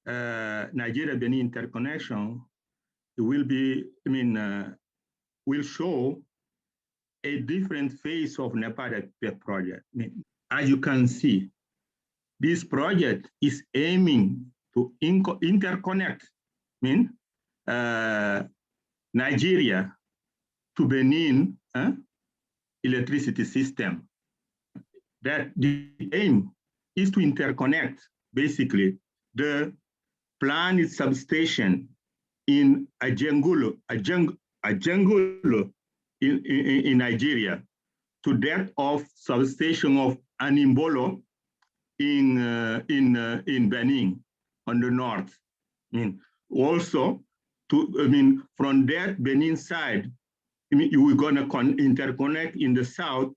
Nigeria-Benin interconnection, it will be, will show a different phase of NEPAD project. As you can see, this project is aiming to interconnect Nigeria to Benin electricity system. That the aim is to interconnect basically the planned substation in Ajengulo in Nigeria to that of substation of Animbolo in Benin on the north. Also to from that Benin side, we're gonna interconnect in the south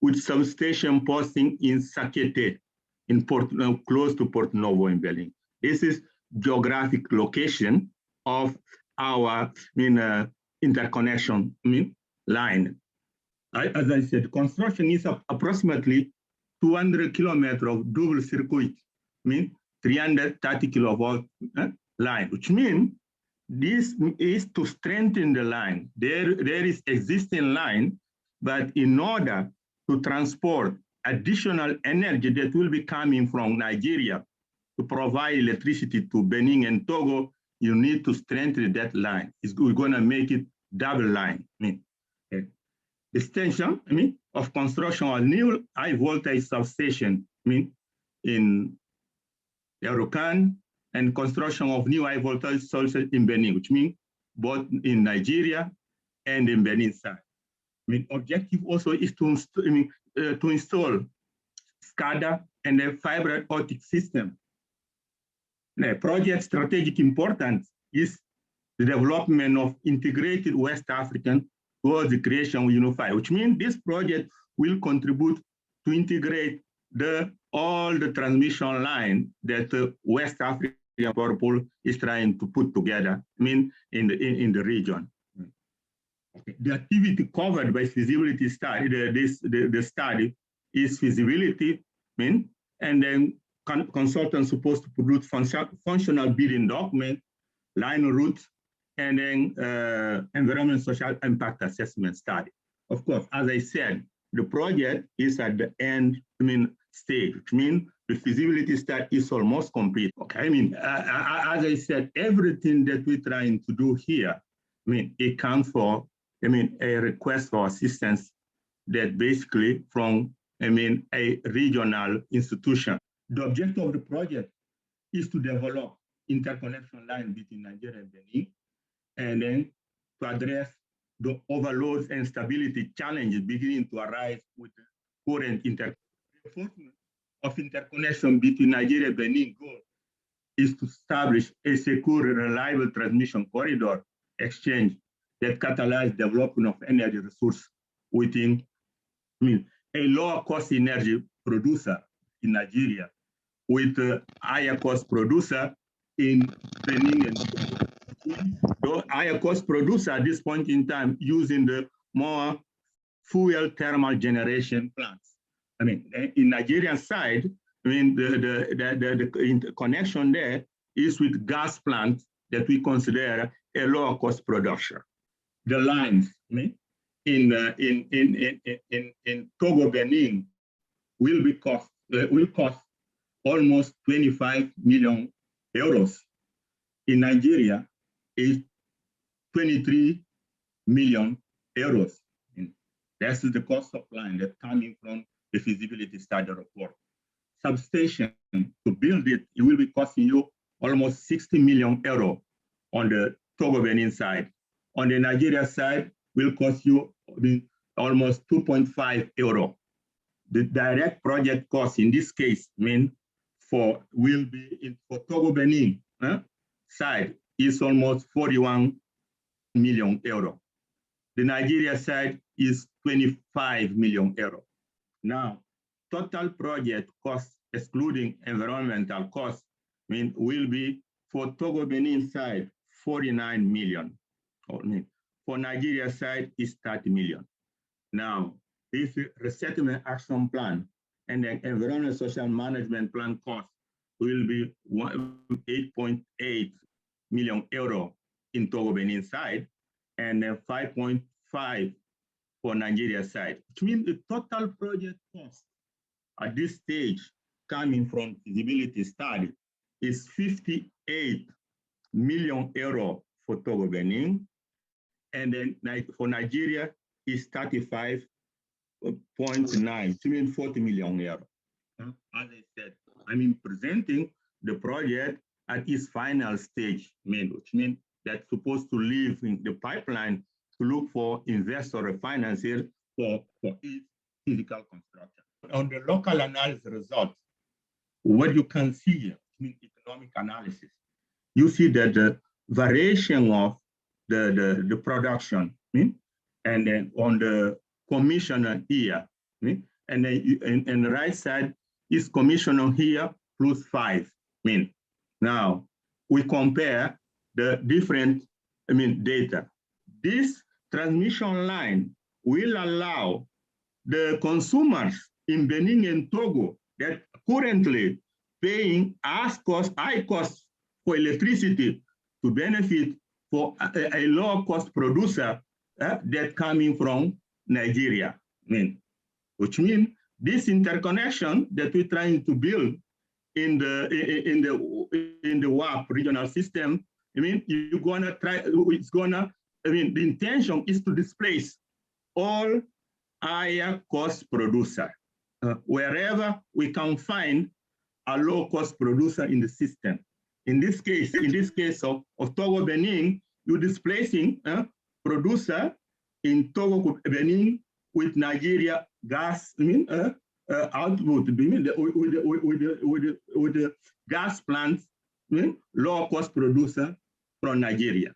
with substation posting in Sakete, in close to Port Novo in Benin. This is geographic location of our interconnection line. As I said, construction is approximately 200 kilometers of double circuit, 330 kilovolt line, which means this is to strengthen the line. There is existing line, but in order to transport additional energy that will be coming from Nigeria to provide electricity to Benin and Togo, you need to strengthen that line. We're going to make it double line. Extension of construction of new high voltage substation in Erunkan, and construction of new high voltage substation in Benin, which means both in Nigeria and in Benin side. Objective also is to install SCADA and a Fibre Optic system. The project strategic importance is the development of integrated West African towards the creation of unified, which means this project will contribute to integrate all the transmission line that West African Power Pool is trying to put together in the region. The activity covered by feasibility study, the study is feasibility, and then consultants supposed to produce functional bidding document, line route, and then environmental social impact assessment study. Of course, as I said, the project is at the end stage, which means the feasibility study is almost complete. Okay, as I said, everything that we're trying to do here, it comes for, a request for assistance that basically from, a regional institution. The objective of the project is to develop interconnection line between Nigeria and Benin, and then to address the overloads and stability challenges beginning to arise with the current interconnection between Nigeria and Benin goal is to establish a secure, reliable transmission corridor exchange that catalyzes development of energy resource within a lower cost energy producer in Nigeria with a higher cost producer in Benin and the higher cost producer at this point in time using the more fuel thermal generation plants. In Nigerian side, the connection there is with gas plants that we consider a lower cost production. The lines in Togo, Benin will cost almost 25 million euros. In Nigeria, is 23 million euros. That's the cost of line that's coming from the feasibility study report. Substation, to build it, it will be costing you almost 60 million euro on the Togo Benin side. On the Nigeria side, will cost you almost 2.5 euro. The direct project cost in this case for Togo Benin side is almost 41 million euro. The Nigeria side is 25 million euro. Now, total project cost, excluding environmental costs, will be for Togo Benin side 49 million. For Nigeria side is 30 million. Now, this resettlement action plan and the environmental social management plan cost will be 8.8 million euro in Togo-Benin side, and 5.5 for Nigeria side, which means the total project cost at this stage coming from feasibility study is 58 million euro for Togo-Benin, and then for Nigeria is 35.9, which means 40 million euro. As I said, presenting the project at its final stage, which means that's supposed to live in the pipeline to look for investor or financier for its physical construction. On the local analysis results, what you can see here, economic analysis, you see that the variation of the production, and then on the commissioner here, and then on the right side is commissioner here plus 5. Now we compare the different data. This transmission line will allow the consumers in Benin and Togo that currently paying high cost for electricity to benefit for a low cost producer that coming from Nigeria. Which means this interconnection that we're trying to build in the WAPP regional system, you're gonna try. It's gonna. The intention is to displace all higher cost producer wherever we can find a low cost producer in the system. In this case of Togo-Benin, you're displacing producer in Togo-Benin with Nigeria gas output, with the gas plants, low cost producer from Nigeria.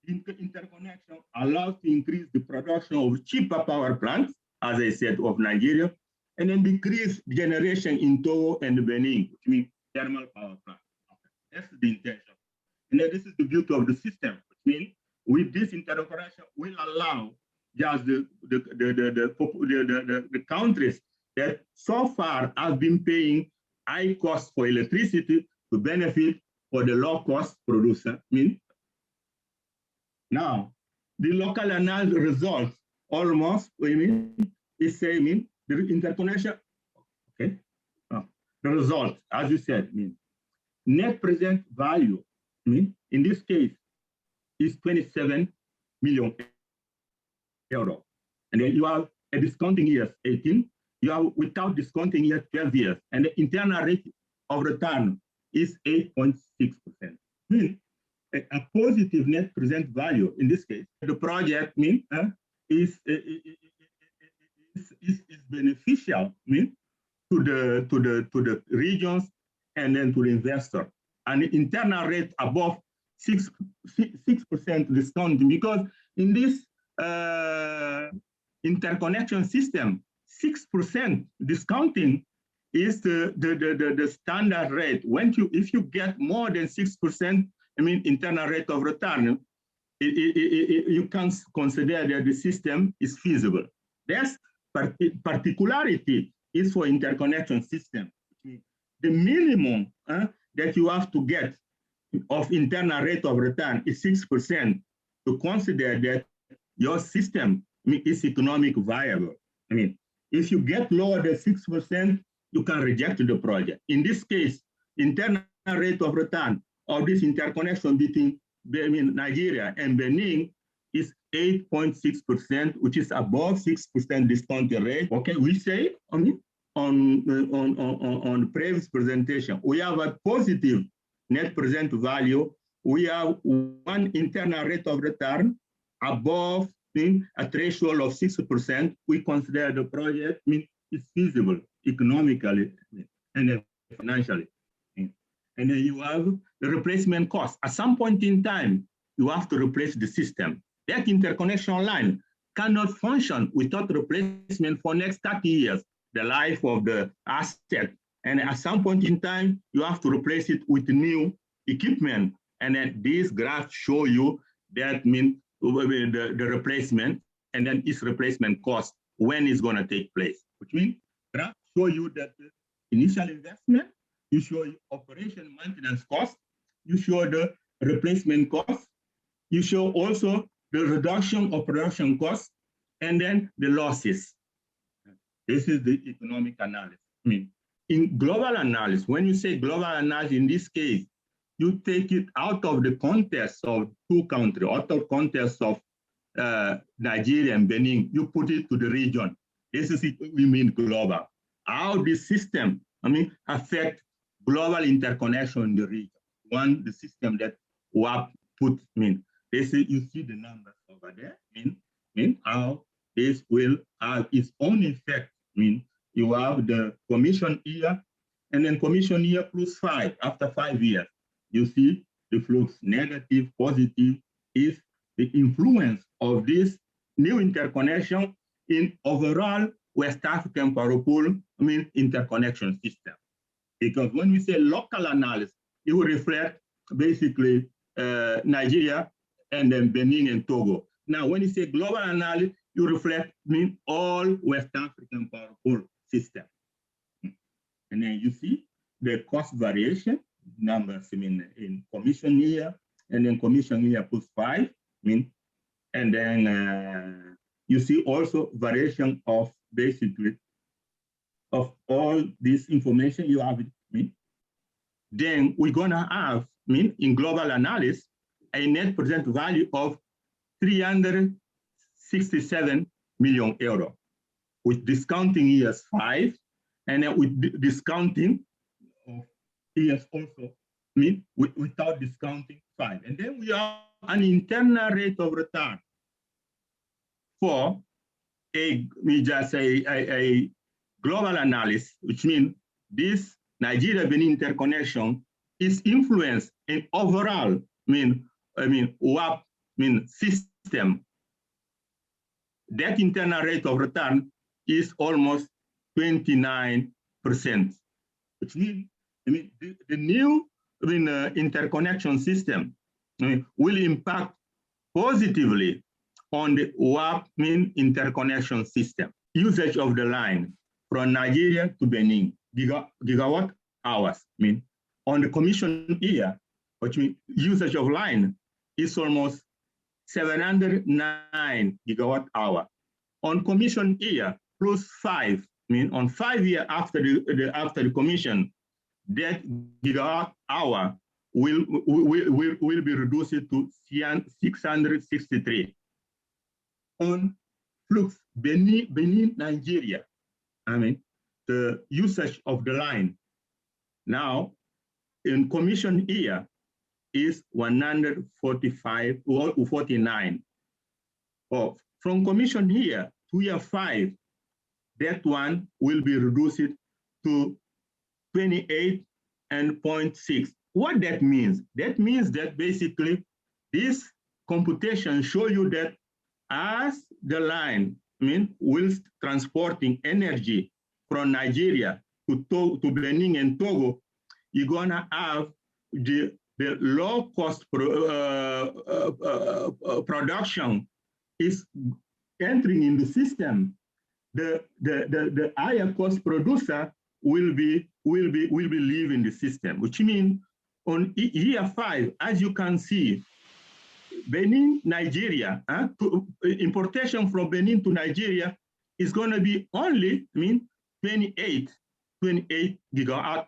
Interconnection allows to increase the production of cheaper power plants, as I said, of Nigeria, and then decrease generation in Togo and Benin, which means thermal power plants. That's the intention. And then this is the beauty of the system, which means with this interconnection will allow just the countries that so far have been paying high cost for electricity to benefit for the low cost producer. Now, the local analysis results almost, is saying the interconnection, okay? The result, as you said, net present value, in this case, is 27 million euro. And then you have a discounting years, 18, you have without discounting years, 12 years, and the internal rate of return is 8.6%. A positive net present value in this case. The project is beneficial to the regions and then to the investor. And the internal rate above 6% discount, because in this interconnection system, 6% discounting is the standard rate. If you get more than 6%, internal rate of return, you can consider that the system is feasible. That's particularity is for interconnection system. The minimum that you have to get of internal rate of return is 6% to consider that your system is economic viable. If you get lower than 6%, you can reject the project. In this case, internal rate of return of this interconnection between Nigeria and Benin is 8.6%, which is above 6% discount rate. Okay, we say on previous presentation, we have a positive net present value. We have one internal rate of return above a threshold of 6%. We consider the project is feasible economically and financially. And then you have the replacement cost. At some point in time, you have to replace the system. That interconnection line cannot function without replacement for next 30 years, the life of the asset. And at some point in time, you have to replace it with new equipment. And then these graphs show you that the replacement and then its replacement cost when it's going to take place. Which means graphs show you that initial investment, you show operation maintenance cost, you show the replacement cost, you show also the reduction of production costs, and then the losses. This is the economic analysis. I mean, in global analysis, when you say global analysis, in this case, you take it out of the context of two countries, out of context of Nigeria and Benin, you put it to the region. This is it, we mean global. How this system, I mean, affect global interconnection in the region. One, the system that WAPP put, I mean, this is, you see the numbers over there, I mean how this will have its own effect. I mean, you have the commission year, and then commission year plus 5 after 5 years. You see the flux negative, positive is the influence of this new interconnection in overall West African power pool, I mean, interconnection system. Because when we say local analysis, it will reflect basically Nigeria and then Benin and Togo. Now, when you say global analysis, you reflect mean all West African power pool system. And then you see the cost variation numbers, I mean, in commission year, and then commission year plus 5, I mean, and then you see also variation of basically of all this information you have, I mean. Then we're gonna have, I mean, in global analysis, a net present value of 367 million euro, with discounting years 5, and then with discounting of years also, I mean, without discounting 5. And then we have an internal rate of return for a global analysis, which means this Nigeria-Benin interconnection is influenced in overall, WAPP, system. That internal rate of return is almost 29%, which means the new interconnection system will impact positively on the WAPP interconnection system. Usage of the line from Nigeria to Benin, gigawatt hours. On the commission year, which means usage of line is almost 709 gigawatt hour. On commission year plus 5, on 5 years after the commission, that gigawatt hour will be reduced to 663. On flux Benin, Nigeria, the usage of the line now in commission year is 145 or 49. From commission year to year 5, that one will be reduced to 28.6. What that means? That means that basically this computation show you that as the line will transporting energy from Nigeria to Benin and Togo, you're gonna have the low cost production is entering in the system. The higher cost producer will be leaving the system, which means on year 5, as you can see, Benin, Nigeria, importation from Benin to Nigeria is going to be only 28 gigawatt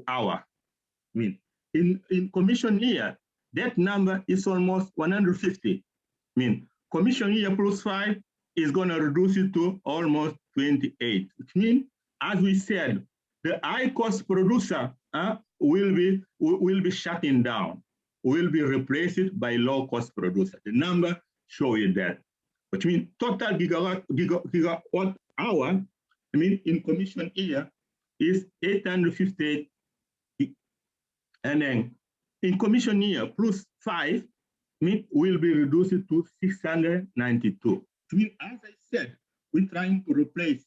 hour. In commission year, that number is almost 150. Commission year plus 5 is going to reduce it to almost 28, which means, as we said, the high cost producer will be shutting down, will be replaced by low cost producer. The number show you that, which means total gigawatt hour, in commission year is 858, and then in commission year plus 5, will be reduced to 692. As I said, we're trying to replace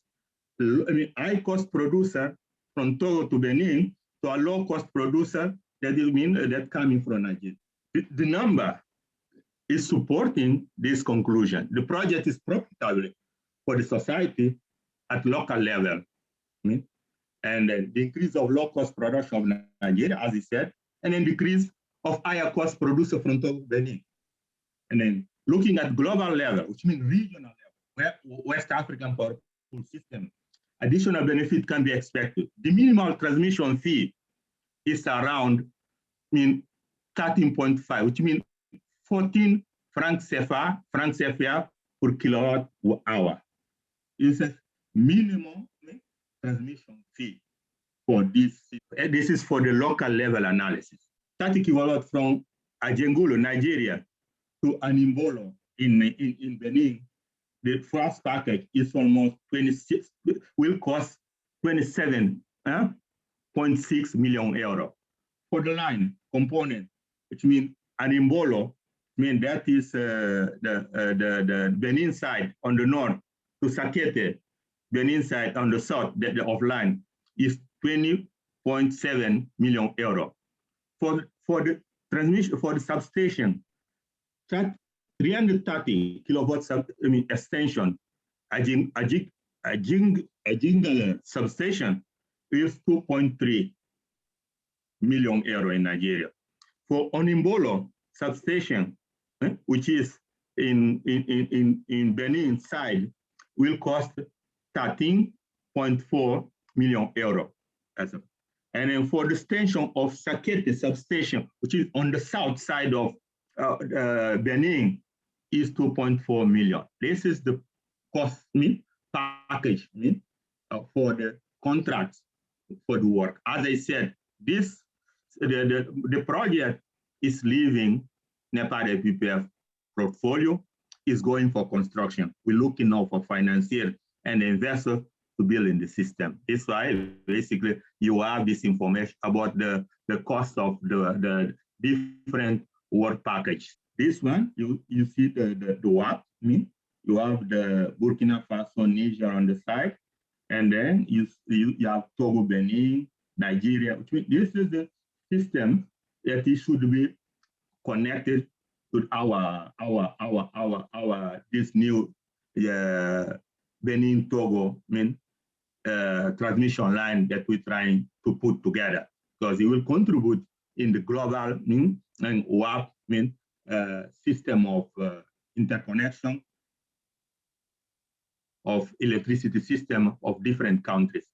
the high cost producer from Togo to Benin to a low cost producer that that coming from Nigeria. The number is supporting this conclusion. The project is profitable for the society at local level. and then the increase of low-cost production of Nigeria, as he said, and then decrease of higher-cost producer from Togo, Benin. And then looking at global level, which means regional level, where West African power pool system, additional benefit can be expected. The minimal transmission fee is around 13.5, which means 14 francs CFA per kilowatt hour. It's a minimum transmission fee for this. This is for the local level analysis. That equivalent from Ajengulo, Nigeria, to Animbolo in Benin. The first package is almost 26, will cost 27.6 million euro. For the line component, which means Animbolo, that is the Benin side on the north to Sakete, Benin side on the south, the offline is 20.7 million euro. For the transmission, for the substation, that 330 kilowatt extension, Ajingala substation is 2.3 million euro in Nigeria. For Onimbolo substation, which is in Benin side, will cost 13.4 million euro. And then for the extension of Sakete substation, which is on the south side of Benin, is 2.4 million. This is the cost package for the contracts for the work. As I said, the project is leaving NEPA PPF portfolio, is going for construction. We're looking now for financier and investor to build in the system. That's why basically you have this information about the cost of the different work package. This one, you see the WAPP, you have the Burkina Faso, Niger on the side, and then you have Togo, Benin, Nigeria. This is the system that it should be connected to our this new Benin Togo transmission line that we're trying to put together, because it will contribute in the global and WAPP system of interconnection of electricity system of different countries.